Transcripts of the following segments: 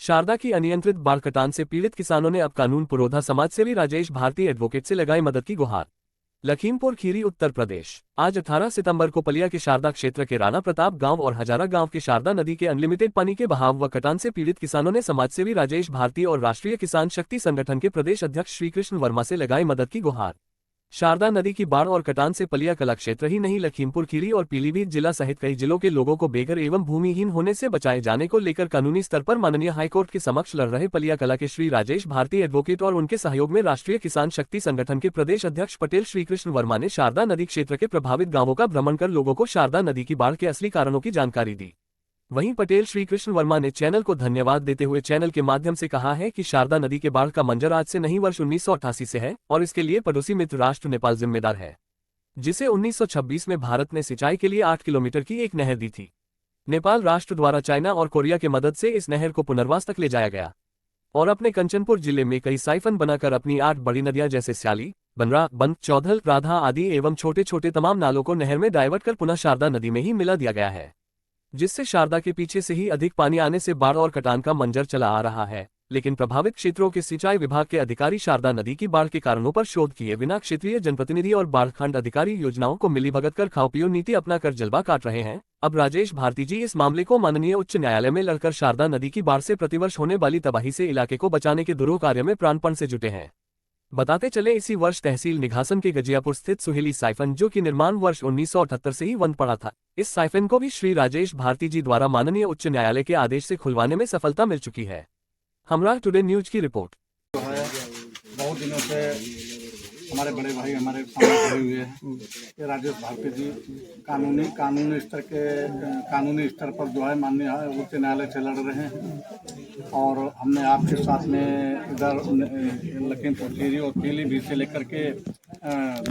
शारदा की अनियंत्रित बाढ़ कटान से पीड़ित किसानों ने अब कानून पुरोधा समाजसेवी राजेश भारती एडवोकेट से लगाई मदद की गुहार। लखीमपुर खीरी उत्तर प्रदेश। आज 18 सितंबर को पलिया के शारदा क्षेत्र के राणा प्रताप गांव और हजारा गांव के शारदा नदी के अनलिमिटेड पानी के बहाव व कटान से पीड़ित किसानों ने समाजसेवी राजेश भारती और राष्ट्रीय किसान शक्ति संगठन के प्रदेश अध्यक्ष श्रीकृष्ण वर्मा से लगाई मदद की गुहार। शारदा नदी की बाढ़ और कटान से पलिया कला क्षेत्र ही नहीं लखीमपुर खीरी और पीलीभीत जिला सहित कई जिलों के लोगों को बेघर एवं भूमिहीन होने से बचाए जाने को लेकर कानूनी स्तर पर माननीय हाईकोर्ट के समक्ष लड़ रहे पलिया कला के श्री राजेश भारती एडवोकेट और उनके सहयोग में राष्ट्रीय किसान शक्ति संगठन के प्रदेश अध्यक्ष पटेल श्रीकृष्ण वर्मा ने शारदा नदी क्षेत्र के प्रभावित गाँवों का भ्रमण कर लोगों को शारदा नदी की बाढ़ के असली कारणों की जानकारी दी। वहीं पटेल श्रीकृष्ण वर्मा ने चैनल को धन्यवाद देते हुए चैनल के माध्यम से कहा है कि शारदा नदी के बाढ़ का मंजर आज से नहीं वर्ष 1988 से है और इसके लिए पड़ोसी मित्र राष्ट्र नेपाल जिम्मेदार है, जिसे 1926 में भारत ने सिंचाई के लिए 8 किलोमीटर की एक नहर दी थी। नेपाल राष्ट्र द्वारा चाइना और कोरिया के मदद से इस नहर को पुनर्वास तक ले जाया गया और अपने कंचनपुर जिले में कई साइफन बनाकर अपनी 8 बड़ी नदियां जैसे स्याली, बनरा, बंद, चौधल, राधा आदि एवं छोटे छोटे तमाम नालों को नहर में डाइवर्ट कर पुनः शारदा नदी में ही मिला दिया गया है, जिससे शारदा के पीछे से ही अधिक पानी आने से बाढ़ और कटान का मंजर चला आ रहा है। लेकिन प्रभावित क्षेत्रों के सिंचाई विभाग के अधिकारी शारदा नदी की बाढ़ के कारणों पर शोध किए बिना क्षेत्रीय जनप्रतिनिधि और बाढ़ अधिकारी योजनाओं को मिलीभगत कर खाओ पियो नीति अपनाकर जलवा काट रहे हैं। अब राजेश भारती जी इस मामले को माननीय उच्च न्यायालय में लड़कर शारदा नदी की बाढ़ से प्रतिवर्ष होने वाली तबाही से इलाके को बचाने के दुरूह कार्य में प्राणपण से जुटे हैं। बताते चले इसी वर्ष तहसील निघासन के गजियापुर स्थित सुहेली साइफन जो कि निर्माण वर्ष 1978 से ही बंद पड़ा था, इस साइफन को भी श्री राजेश भारती जी द्वारा माननीय उच्च न्यायालय के आदेश से खुलवाने में सफलता मिल चुकी है। हमरा टुडे न्यूज की रिपोर्ट। बहुत दिनों से हमारे बड़े भाई हमारे सामने खड़े हुए हैं कि राजेश भारती जी कानूनी स्तर पर जो है माननीय उच्च न्यायालय से लड़ रहे हैं और हमने आपके साथ में इधर लखीमपुर खीरी और पीलीभीत से लेकर के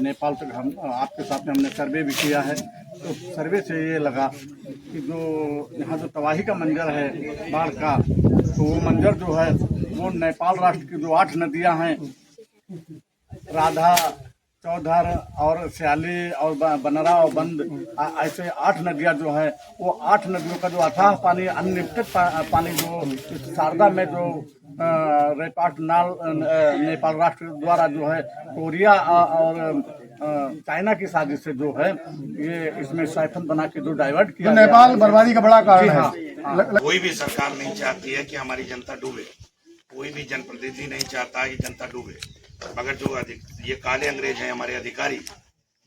नेपाल तक हम आपके साथ में हमने सर्वे भी किया है। तो सर्वे से ये लगा कि जो यहाँ जो तबाही का मंजर है बाढ़ का, तो वो मंजर जो है वो नेपाल राष्ट्र की जो 8 नदियाँ हैं, राधा, चौधर और स्याली और बनरा और बंद, ऐसे 8 नदियाँ जो है वो 8 नदियों का जो अथाह पानी अनलिमिटेड पानी जो शारदा में जो रेपाट नाल नेपाल राष्ट्र द्वारा जो है कोरिया और चाइना की साजिश से जो है ये इसमें साइफन बना के जो डाइवर्ट किया नेपाल बर्बादी का बड़ा कारण है। कोई भी सरकार नहीं चाहती है कि हमारी जनता डूबे, कोई भी जनप्रतिनिधि नहीं चाहता है कि जनता डूबे, मगर जो ये काले अंग्रेज हैं हमारे अधिकारी,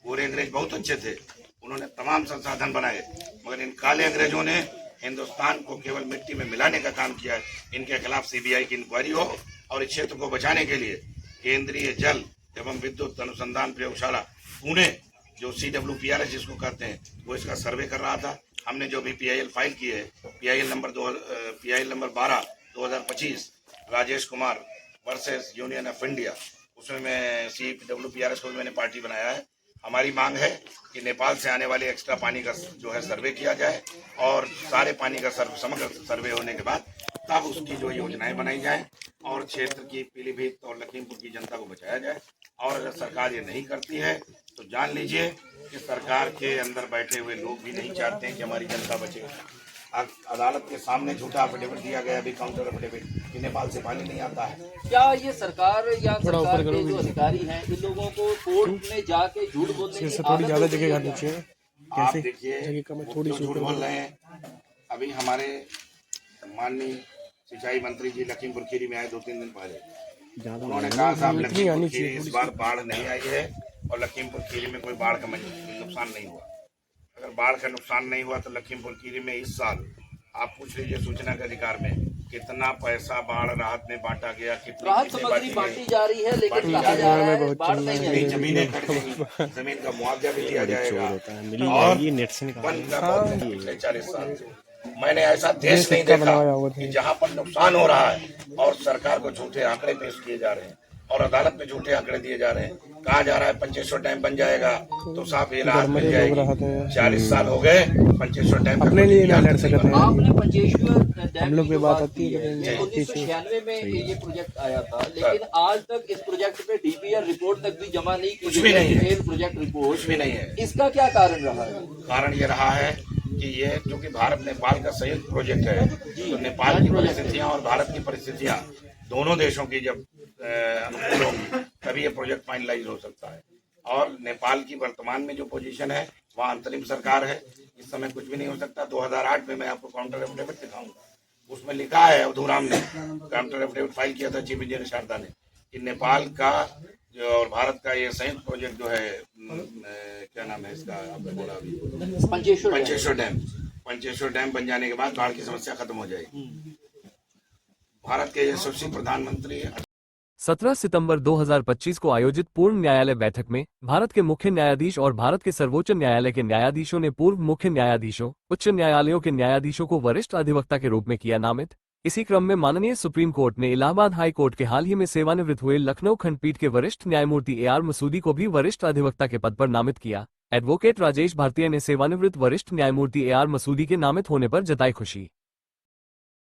गोरे अंग्रेज बहुत अच्छे थे, उन्होंने तमाम संसाधन बनाए, मगर इन काले अंग्रेजों ने हिंदुस्तान को केवल मिट्टी में मिलाने का काम किया है। इनके खिलाफ सीबीआई की इंक्वायरी हो और इस क्षेत्र को बचाने के लिए केंद्रीय जल एवं विद्युत अनुसंधान प्रयोगशाला पुणे जो CWPRS जिसको कहते हैं वो इसका सर्वे कर रहा था। हमने जो भी PIL फाइल की है, PIL number 12/2025 Rajesh Kumar versus union of India, उसमें मैं CWPRS को मैंने पार्टी बनाया है। हमारी मांग है कि नेपाल से आने वाले एक्स्ट्रा पानी का जो है सर्वे किया जाए और सारे पानी का समग्र सर्वे होने के बाद तब उसकी जो योजनाएं बनाई जाए और क्षेत्र की पीलीभीत और लखीमपुर की जनता को बचाया जाए। और अगर सरकार ये नहीं करती है तो जान लीजिए कि सरकार के अंदर बैठे हुए लोग भी नहीं चाहते हैं कि हमारी जनता बचे। अदालत के सामने झूठा एफिडेविट दिया गया, अभी काउंटर एफिडेविट कि नेपाल से पानी नहीं आता है। क्या ये सरकार या सरकार के जो अधिकारी हैं इन लोगों को कोर्ट में जाके झूठ बोलने की थोड़ी ज्यादा जगह करनी चाहिए? आप देखिए थोड़ी झूठ बोल रहे हैं। अभी हमारे माननीय सिंचाई मंत्री जी लखीमपुर खीरी में आए 2-3 दिन पहले, उन्होंने कहा साहब लखीमपुर खीरी इस बार बाढ़ नहीं आई है और लखीमपुर खीरी में कोई बाढ़ का नुकसान नहीं हुआ। अगर बाढ़ का नुकसान नहीं हुआ तो लखीमपुर खीरी में इस साल आप पूछ लीजिए सूचना के अधिकार में कितना पैसा बाढ़ राहत में बांटा गया, कितनी राहत सामग्री बांटी जा रही है, लेकिन कहा जा रहा है बाढ़ नहीं है। जमीनें जमीन का मुआवजा भी दिया जाएगा और पिछले 40 साल से मैंने ऐसा देश नहीं देखा कि जहां पर नुकसान हो रहा है और सरकार को झूठे आंकड़े पेश किए जा रहे हैं और अदालत में झूठे आंकड़े दिए जा रहे हैं। कहा जा रहा है 2500 डैम बन जाएगा तो साफ ये राहत मिल जाएगी। 40 साल हो गए 2500 डैम अपने लिए ना लड़ सकते हैं। आपने 25 डैम हम लोग की बात आती है 1996 में ये प्रोजेक्ट आया था, लेकिन आज तक इस प्रोजेक्ट पे DPR रिपोर्ट तक भी जमा नहीं की, कुछ भी नहीं है, प्रोजेक्ट रिपोर्ट कुछ भी नहीं है। इसका क्या कारण रहा है? कारण ये रहा है कि ये क्योंकि भारत नेपाल का संयुक्त प्रोजेक्ट है, तो नेपाल की परिस्थितियां और भारत की परिस्थितियां दोनों देशों की जब अनुकूल होंगी तभी ये प्रोजेक्ट फाइनलाइज हो सकता है। और नेपाल की वर्तमान में जो पोजीशन है वहाँ अंतरिम सरकार है, इस समय कुछ भी नहीं हो सकता। 2008 में मैं आपको काउंटर एफिडेविट दिखाऊंगा, उसमें लिखा है, अवधूराम ने काउंटर एफिडेविट फाइल किया था चीफ इंजीनियर शारदा ने, कि नेपाल का जो और भारत का ये संयुक्त प्रोजेक्ट जो है क्या नाम है इसका, आपने बोला अभी, पंचेश्वर डैम बन जाने के बाद बाढ़ की समस्या खत्म हो जाएगी। भारत के यशस्वी प्रधानमंत्री 17 सितंबर 2025 को आयोजित पूर्ण न्यायालय बैठक में भारत के मुख्य न्यायाधीश और भारत के सर्वोच्च न्यायालय के न्यायाधीशों ने पूर्व मुख्य न्यायाधीशों, उच्च न्यायालयों के न्यायाधीशों को वरिष्ठ अधिवक्ता के रूप में किया नामित। इसी क्रम में माननीय सुप्रीम कोर्ट ने इलाहाबाद हाई कोर्ट के हाल ही में सेवानिवृत्त हुए लखनऊ खंडपीठ के वरिष्ठ न्यायमूर्ति AR मसूदी को भी वरिष्ठ अधिवक्ता के पद पर नामित किया। एडवोकेट राजेश भारतीय ने सेवानिवृत्त वरिष्ठ न्यायमूर्ति AR मसूदी के नामित होने पर जताई खुशी।